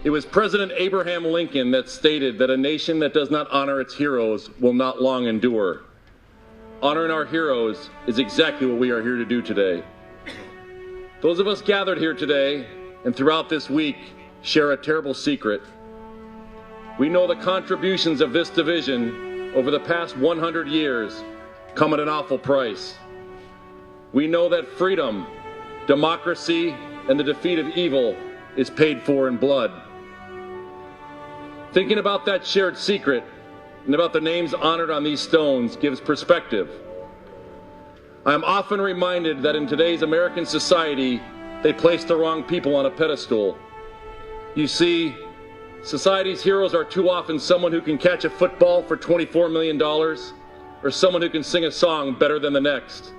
It was President Abraham Lincoln that stated that a nation that does not honor its heroes will not long endure. Honoring our heroes is exactly what we are here to do today. Those of us gathered here today and throughout this week share a terrible secret. We know the contributions of this division over the past 100 years come at an awful price. We know that freedom, democracy, and the defeat of evil is paid for in blood. Thinking about that shared secret and about the names honored on these stones gives perspective. I am often reminded that in today's American society, they place the wrong people on a pedestal. You see, society's heroes are too often someone who can catch a football for $24 million or someone who can sing a song better than the next.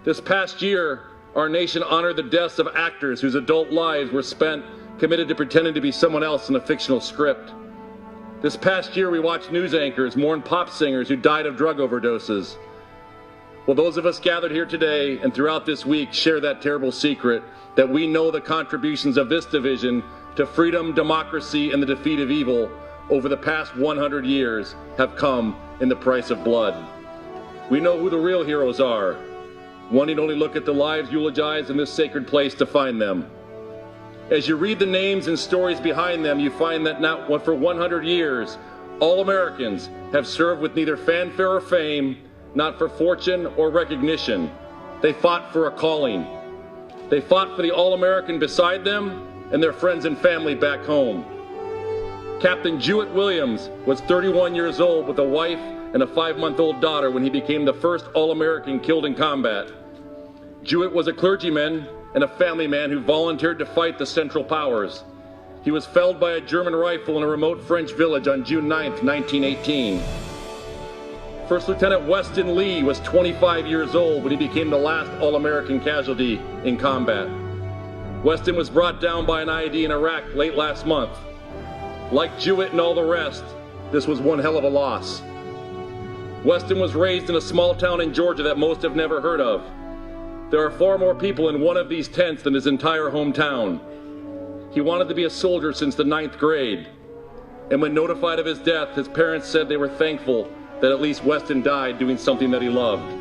This past year, our nation honored the deaths of actors whose adult lives were spent committed to pretending to be someone else in a fictional script. This past year, we watched news anchors mourn pop singers who died of drug overdoses. Well, those of us gathered here today and throughout this week share that terrible secret that we know the contributions of this division to freedom, democracy, and the defeat of evil over the past 100 years have come in the price of blood. We know who the real heroes are. One need only look at the lives eulogized in this sacred place to find them. As you read the names and stories behind them, you find that not for 100 years, all Americans have served with neither fanfare or fame, not for fortune or recognition. They fought for a calling. They fought for the All-American beside them and their friends and family back home. Captain Jewett Williams was 31 years old with a wife and a 5-month-old daughter when he became the first All-American killed in combat. Jewett was a clergyman and a family man who volunteered to fight the Central Powers. He was felled by a German rifle in a remote French village on June 9, 1918. First Lieutenant Weston Lee was 25 years old when he became the last All-American casualty in combat. Weston was brought down by an IED in Iraq late last month. Like Jewett and all the rest, this was one hell of a loss. Weston was raised in a small town in Georgia that most have never heard of. There are far more people in one of these tents than his entire hometown. He wanted to be a soldier since the 9th grade. And when notified of his death, his parents said they were thankful that at least Weston died doing something that he loved.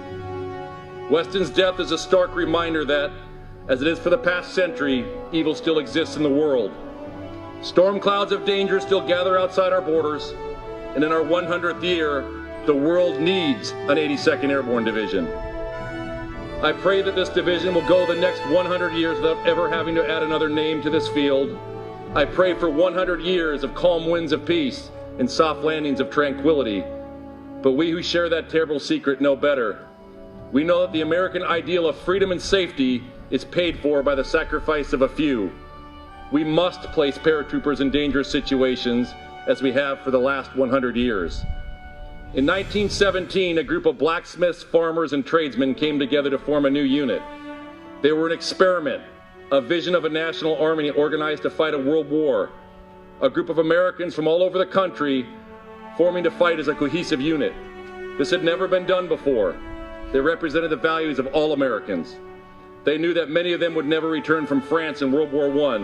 Weston's death is a stark reminder that, as it is for the past century, evil still exists in the world. Storm clouds of danger still gather outside our borders, and in our 100th year, the world needs an 82nd Airborne Division. I pray that this division will go the next 100 years without ever having to add another name to this field. I pray for 100 years of calm winds of peace and soft landings of tranquility. But we who share that terrible secret know better. We know that the American ideal of freedom and safety is paid for by the sacrifice of a few. We must place paratroopers in dangerous situations as we have for the last 100 years. In 1917, a group of blacksmiths, farmers, and tradesmen came together to form a new unit. They were an experiment, a vision of a national army organized to fight a world war. A group of Americans from all over the country forming to fight as a cohesive unit. This had never been done before. They represented the values of all Americans. They knew that many of them would never return from France in World War I.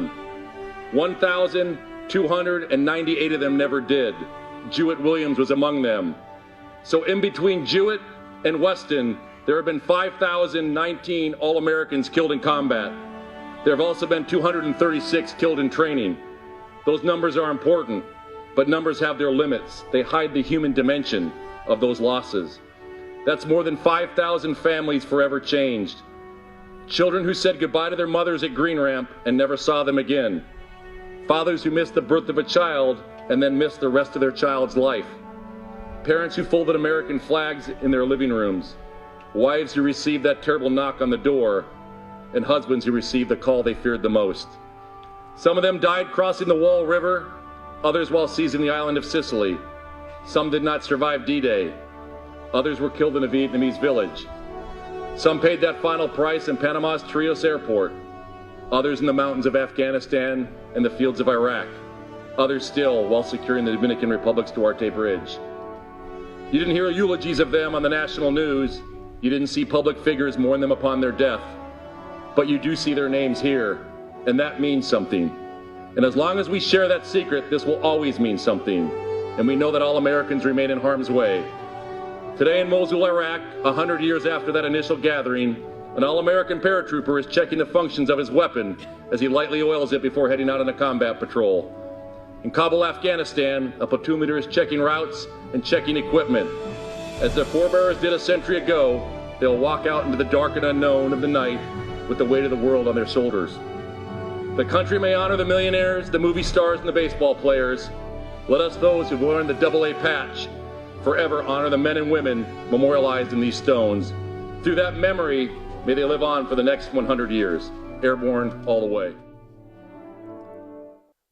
1,298 of them never did. Jewett Williams was among them. So in between Jewett and Weston, there have been 5,019 All-Americans killed in combat. There have also been 236 killed in training. Those numbers are important, but numbers have their limits. They hide the human dimension of those losses. That's more than 5,000 families forever changed. Children who said goodbye to their mothers at Green Ramp and never saw them again. Fathers who missed the birth of a child and then missed the rest of their child's life. Parents who folded American flags in their living rooms. Wives who received that terrible knock on the door, and husbands who received the call they feared the most. Some of them died crossing the Wall River, others while seizing the island of Sicily. Some did not survive D-Day. Others were killed in a Vietnamese village. Some paid that final price in Panama's Trios Airport. Others in the mountains of Afghanistan and the fields of Iraq. Others still while securing the Dominican Republic's Duarte Bridge. You didn't hear eulogies of them on the national news. You didn't see public figures mourn them upon their death. But you do see their names here, and that means something. And as long as we share that secret, this will always mean something. And we know that all Americans remain in harm's way. Today in Mosul, Iraq, 100 years after that initial gathering, an all-American paratrooper is checking the functions of his weapon as he lightly oils it before heading out on a combat patrol. In Kabul, Afghanistan, a platoon leader is checking routes and checking equipment. As their forebears did a century ago, they'll walk out into the dark and unknown of the night with the weight of the world on their shoulders. The country may honor the millionaires, the movie stars, and the baseball players. Let us, those who've worn the AA patch, forever honor the men and women memorialized in these stones. Through that memory, may they live on for the next 100 years. Airborne all the way.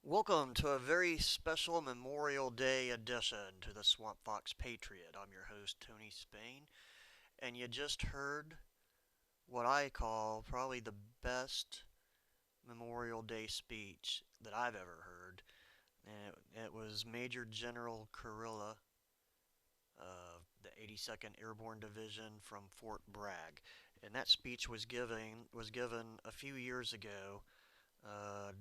Welcome to a very special Memorial Day edition to the Swamp Fox Patriot. I'm your host, Tony Spain, and you just heard what I call probably the best Memorial Day speech that I've ever heard. And it was Major General Kurilla of the 82nd Airborne Division from Fort Bragg. And that speech was given a few years ago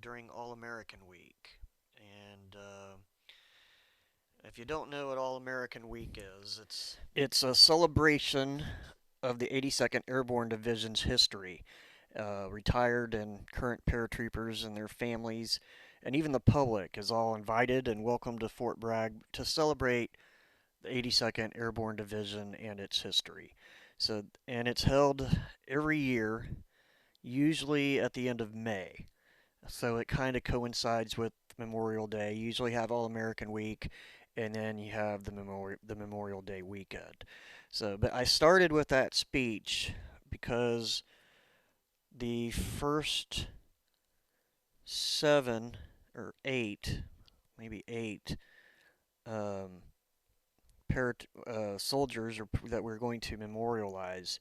during All-American Week. And if you don't know what All-American Week is, it's a celebration of the 82nd Airborne Division's history. Retired and current paratroopers and their families, and even the public is all invited and welcome to Fort Bragg to celebrate the 82nd Airborne Division and its history. And it's held every year, usually at the end of May. So it kind of coincides with Memorial Day. You usually have All-American Week, and then you have the Memorial Day weekend. But I started with that speech because the first 7 or 8, maybe 8 soldiers that we're going to memorialize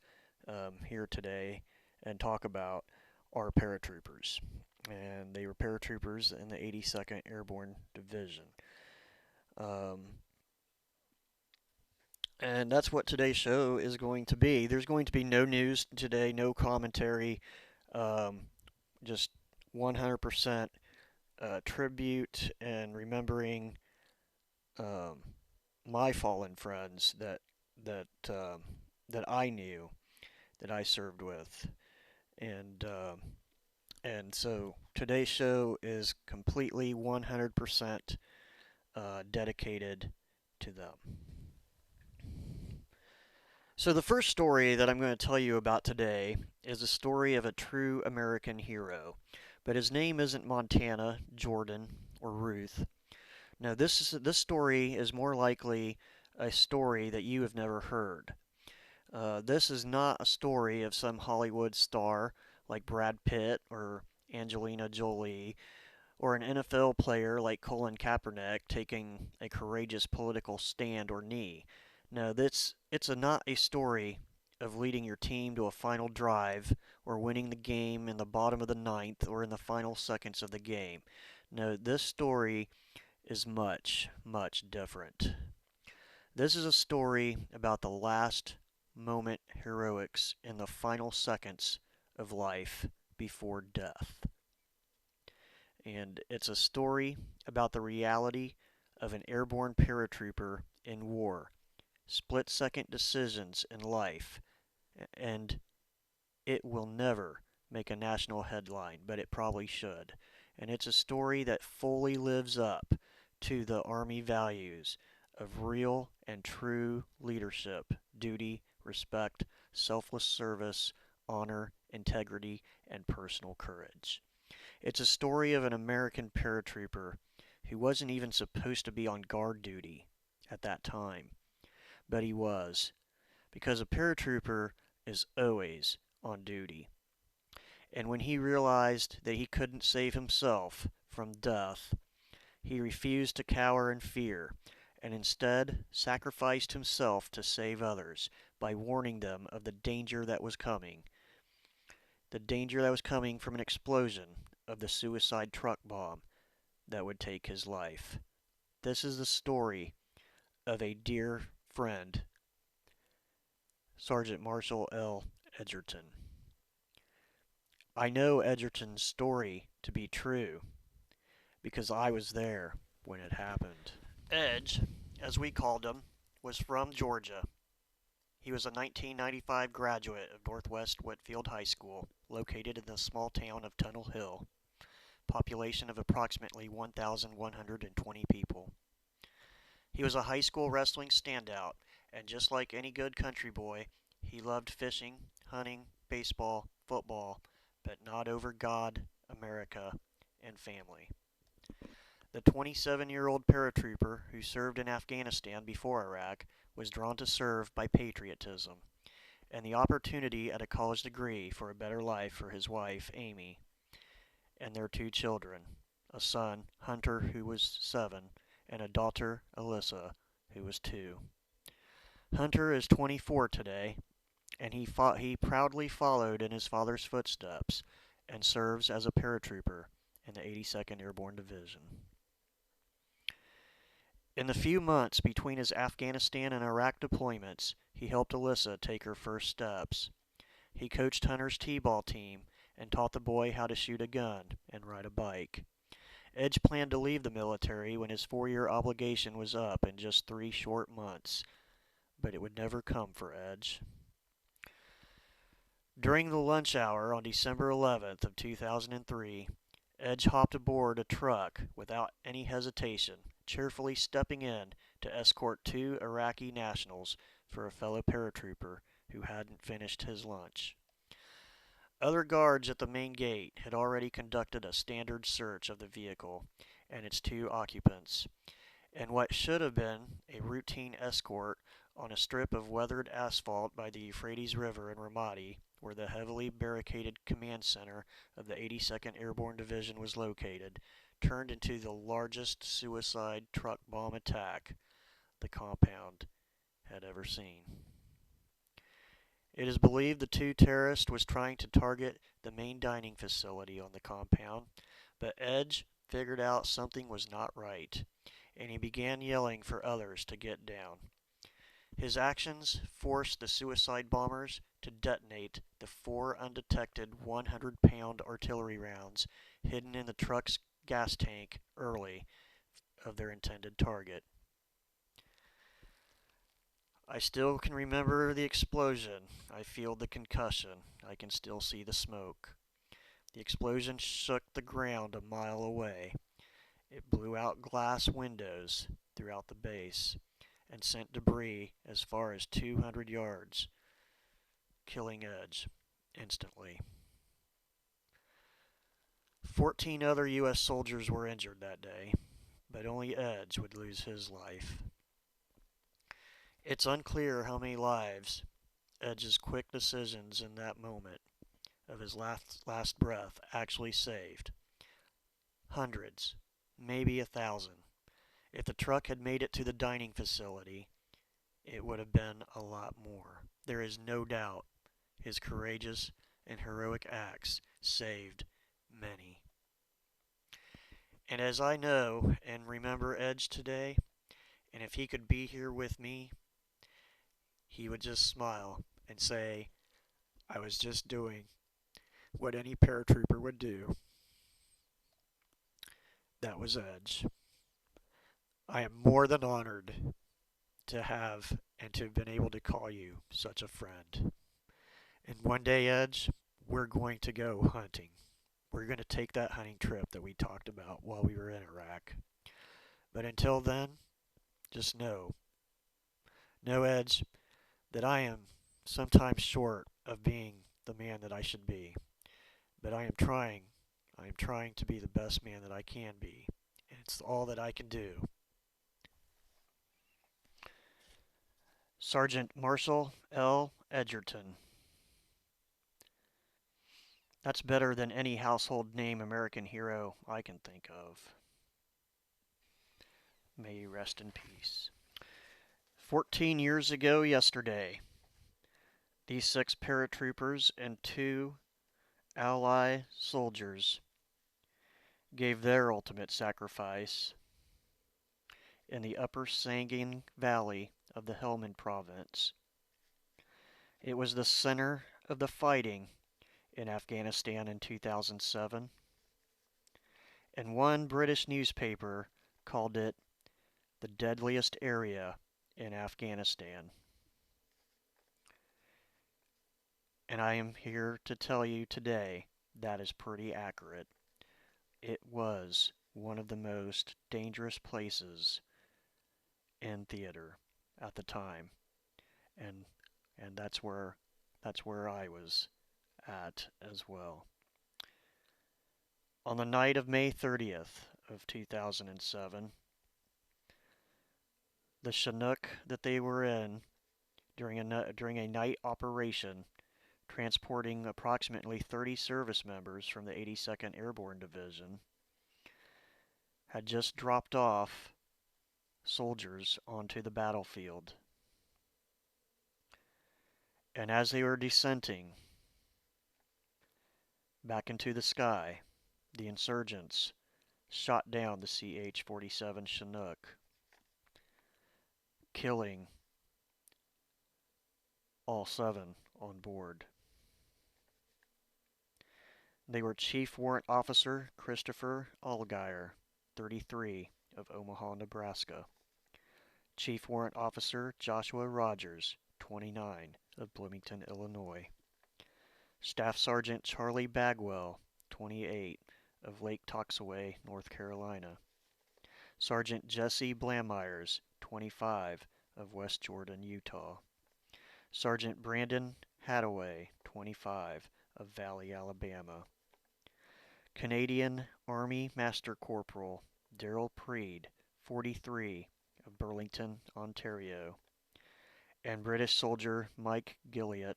here today and talk about are paratroopers. And they were paratroopers in the 82nd Airborne Division. And that's what today's show is going to be. There's going to be no news today, no commentary, just 100% tribute and remembering my fallen friends that I knew, that I served with, and so today's show is completely 100% dedicated to them. So the first story that I'm going to tell you about today is a story of a true American hero. But his name isn't Montana, Jordan, or Ruth. No, this story is more likely a story that you have never heard. This is not a story of some Hollywood star like Brad Pitt or Angelina Jolie, or an NFL player like Colin Kaepernick taking a courageous political stand or knee. No, it's not a story of leading your team to a final drive or winning the game in the bottom of the ninth or in the final seconds of the game. No, this story is much, much different. This is a story about the last moment heroics in the final seconds of life before death. And it's a story about the reality of an airborne paratrooper in war, split-second decisions in life, and it will never make a national headline, but it probably should. And it's a story that fully lives up to the Army values of real and true leadership, duty, respect, selfless service, honor, integrity, and personal courage. It's a story of an American paratrooper who wasn't even supposed to be on guard duty at that time, but he was, because a paratrooper is always on duty. And when he realized that he couldn't save himself from death, he refused to cower in fear, and instead sacrificed himself to save others by warning them of the danger that was coming. The danger that was coming from an explosion of the suicide truck bomb that would take his life. This is the story of a dear friend, Sergeant Marshall L. Edgerton. I know Edgerton's story to be true, because I was there when it happened. Edge, as we called him, was from Georgia. He was a 1995 graduate of Northwest Whitfield High School, located in the small town of Tunnel Hill, population of approximately 1,120 people. He was a high school wrestling standout, and just like any good country boy, he loved fishing, hunting, baseball, football, but not over God, America, and family. The 27-year-old paratrooper who served in Afghanistan before Iraq was drawn to serve by patriotism and the opportunity at a college degree for a better life for his wife, Amy, and their two children, a son, Hunter, who was 7, and a daughter, Alyssa, who was 2. Hunter is 24 today, and he proudly followed in his father's footsteps and serves as a paratrooper in the 82nd Airborne Division. In the few months between his Afghanistan and Iraq deployments, he helped Alyssa take her first steps. He coached Hunter's t-ball team and taught the boy how to shoot a gun and ride a bike. Edge planned to leave the military when his 4-year obligation was up in just 3 short months, but it would never come for Edge. During the lunch hour on December 11th of 2003, Edge hopped aboard a truck without any hesitation, cheerfully stepping in to escort 2 Iraqi nationals for a fellow paratrooper who hadn't finished his lunch. Other guards at the main gate had already conducted a standard search of the vehicle and its 2 occupants, and what should have been a routine escort on a strip of weathered asphalt by the Euphrates River in Ramadi, where the heavily barricaded command center of the 82nd Airborne Division was located, turned into the largest suicide truck bomb attack the compound had ever seen. It is believed the 2 terrorists was trying to target the main dining facility on the compound, but Edge figured out something was not right, and he began yelling for others to get down. His actions forced the suicide bombers to detonate the 4 undetected 100-pound artillery rounds hidden in the truck's gas tank early of their intended target. I still can remember the explosion. I feel the concussion. I can still see the smoke. The explosion shook the ground a mile away. It blew out glass windows throughout the base and sent debris as far as 200 yards, killing Edge instantly. 14 other U.S. soldiers were injured that day, but only Edge would lose his life. It's unclear how many lives Edge's quick decisions in that moment of his last breath actually saved. Hundreds, maybe 1,000. If the truck had made it to the dining facility, it would have been a lot more. There is no doubt his courageous and heroic acts saved many. And as I know and remember Edge today, and if he could be here with me, he would just smile and say, I was just doing what any paratrooper would do. That was Edge. I am more than honored to have and to have been able to call you such a friend. And one day, Edge, we're going to go hunting. We're going to take that hunting trip that we talked about while we were in Iraq. But until then, just know, Edge, that I am sometimes short of being the man that I should be. But I am trying to be the best man that I can be. And it's all that I can do. Sergeant Marshall L. Edgerton. That's better than any household name American hero I can think of. May you rest in peace. 14 years ago yesterday, these 6 paratroopers and 2 ally soldiers gave their ultimate sacrifice in the upper Sangin Valley of the Helmand province. It was the center of the fighting in Afghanistan in 2007, and one British newspaper called it the deadliest area in Afghanistan. And I am here to tell you today that is pretty accurate. It was one of the most dangerous places in theater at the time, and that's where I was at as well. On the night of May 30th of 2007, the Chinook that they were in during a night operation transporting approximately 30 service members from the 82nd Airborne Division had just dropped off soldiers onto the battlefield. And as they were descending back into the sky, the insurgents shot down the CH-47 Chinook, killing all 7 on board. They were Chief Warrant Officer Christopher Allgaier, 33, of Omaha, Nebraska; Chief Warrant Officer Joshua Rogers, 29, of Bloomington, Illinois; Staff Sergeant Charlie Bagwell, 28, of Lake Toxaway, North Carolina; Sergeant Jesse Blamires, 25, of West Jordan, Utah; Sergeant Brandon Hadaway, 25, of Valley, Alabama; Canadian Army Master Corporal Darrell Preed, 43, of Burlington, Ontario; and British soldier Mike Gilliatt,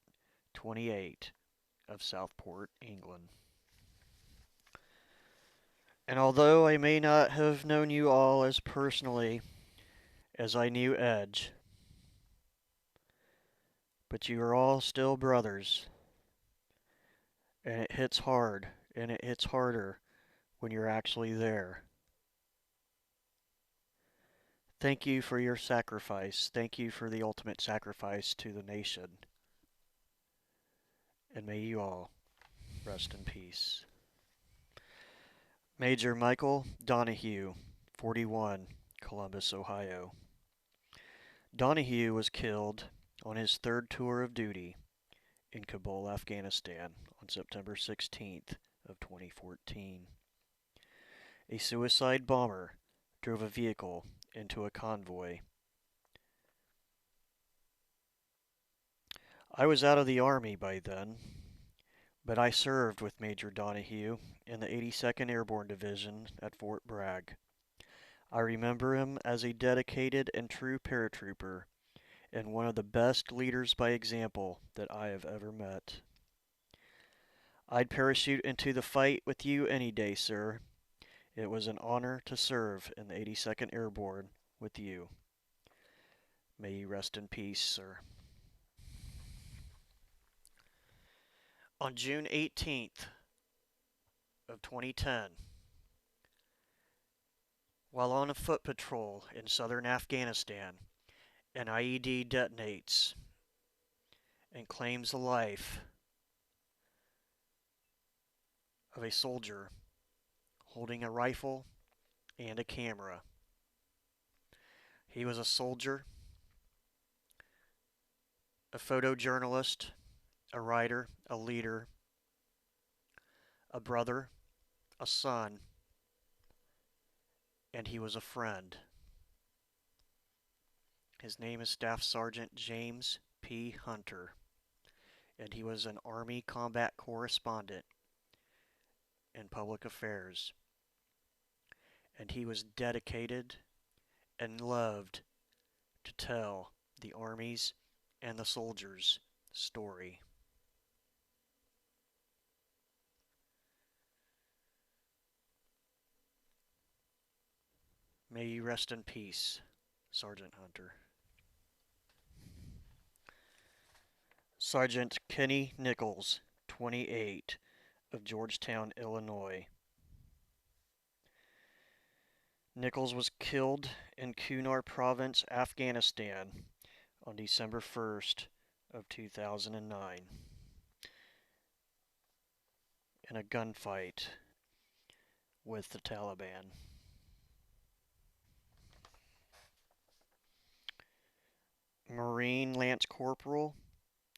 28, of Southport, England. And although I may not have known you all as personally as I knew Edge, but you are all still brothers, and it hits hard, and it hits harder when you're actually there. Thank you for your sacrifice. Thank you for the ultimate sacrifice to the nation. And may you all rest in peace. Major Michael Donahue, 41, Columbus, Ohio. Donahue was killed on his 3rd tour of duty in Kabul, Afghanistan on September 16th of 2014. A suicide bomber drove a vehicle into a convoy. I was out of the Army by then, but I served with Major Donahue in the 82nd Airborne Division at Fort Bragg. I remember him as a dedicated and true paratrooper and one of the best leaders by example that I have ever met. I'd parachute into the fight with you any day, sir. It was an honor to serve in the 82nd Airborne with you. May you rest in peace, sir. On June 18th of 2010, while on a foot patrol in southern Afghanistan, an IED detonates and claims the life of a soldier holding a rifle and a camera. He was a soldier, a photojournalist, a writer, a leader, a brother, a son, and he was a friend. His name is Staff Sergeant James P. Hunter, and he was an Army combat correspondent in public affairs. And he was dedicated and loved to tell the Army's and the soldiers' story. May you rest in peace, Sergeant Hunter. Sergeant Kenny Nichols, 28, of Georgetown, Illinois. Nichols was killed in Kunar Province, Afghanistan on December 1st of 2009 in a gunfight with the Taliban. Marine Lance Corporal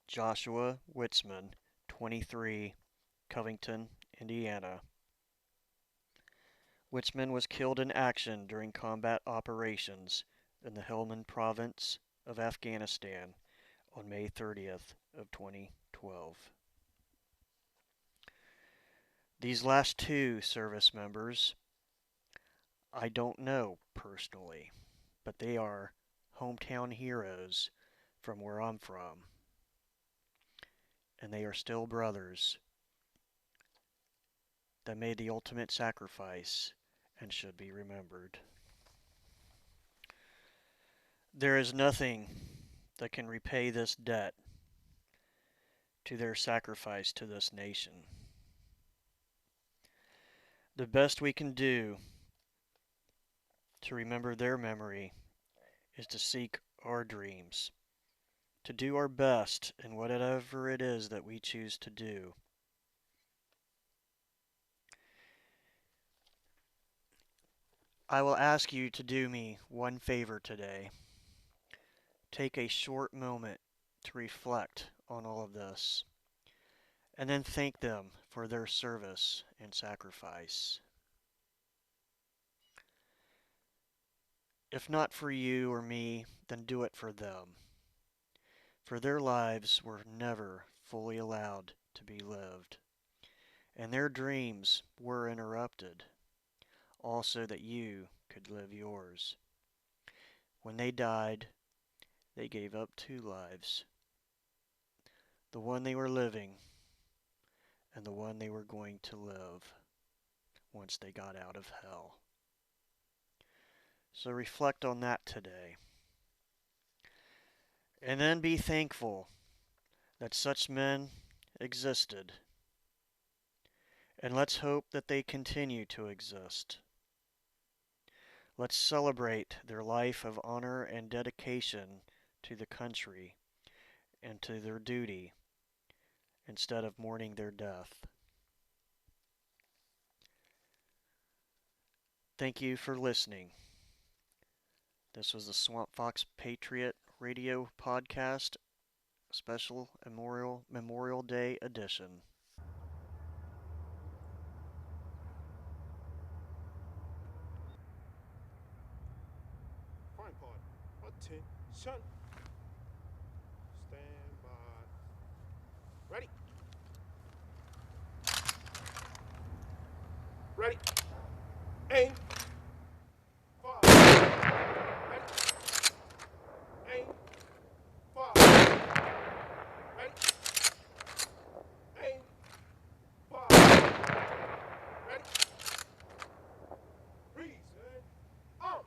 Joshua Witzman, 23, Covington, Indiana. Witzman was killed in action during combat operations in the Helmand province of Afghanistan on May 30th of 2012. These last two service members I don't know personally, but they are hometown heroes from where I'm from. And they are still brothers that made the ultimate sacrifice and should be remembered. There is nothing that can repay this debt to their sacrifice to this nation. The best we can do to remember their memory is to seek our dreams, to do our best in whatever it is that we choose to do. I will ask you to do me one favor today. Take a short moment to reflect on all of this, and then thank them for their service and sacrifice. If not for you or me, then do it for them. For their lives were never fully allowed to be lived, and their dreams were interrupted, all so that you could live yours. When they died, they gave up two lives, the one they were living and the one they were going to live once they got out of hell. So reflect on that today. And then be thankful that such men existed. And let's hope that they continue to exist. Let's celebrate their life of honor and dedication to the country and to their duty instead of mourning their death. Thank you for listening. This was the Swamp Fox Patriot Radio Podcast, special Memorial Day edition. Fine part. Attention. Stand by. Ready. Ready. Aim. Fire. Ready. Aim. Fire. Ready. Aim. Fire. Ready. Reason. Arms.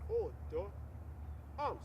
Order. Arms.